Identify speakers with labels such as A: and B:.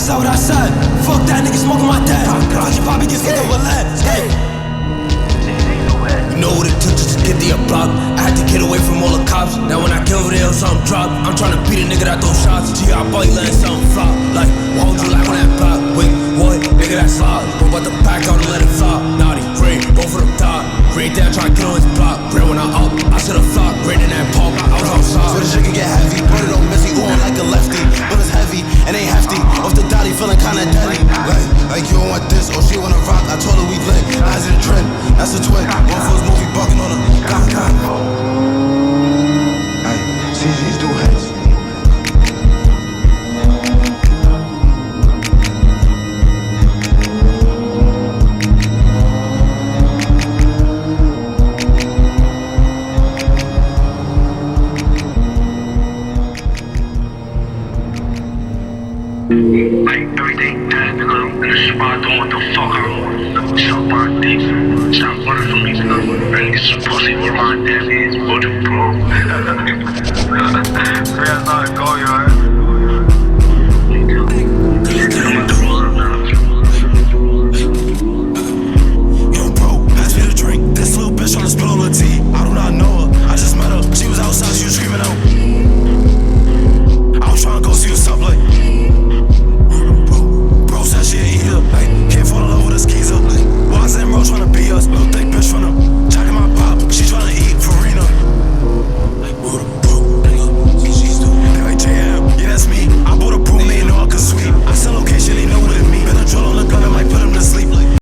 A: I said what I said. Fuck that nigga smoking my dad. Watch your poppy get skipped with lead. You know what it took just to get the block. I had to get away from all the cops. Now when I get over there, something drop. I'm tryna beat a nigga that throw shots. TGA boy letting something flop. Like, why would you like on that block? Wait, what? Nigga that's loud. Go about the back out and let it flop. Naughty, Ray, both of them top. Ray down, try to get on his block. Ray when I up, I should've flopped. Ray in that pump, I was outside.
B: So the shit can get heavy, put it on Missy, ooh, I'm like a lefty. But it's heavy, and ain't hefty. Off the dolly, feeling kinda deadly. Like you don't want this, or she wanna rock. I told her we lit, now it's a trend. That's a twin, one for his movie, bugging on her. God. Hey, CG's do heads.
C: Like everything dead, nigga. In the spot, doing what the fuck I want. Suck my dick. Stop running from me, nigga. I need some pussy with my daddy. What the bro?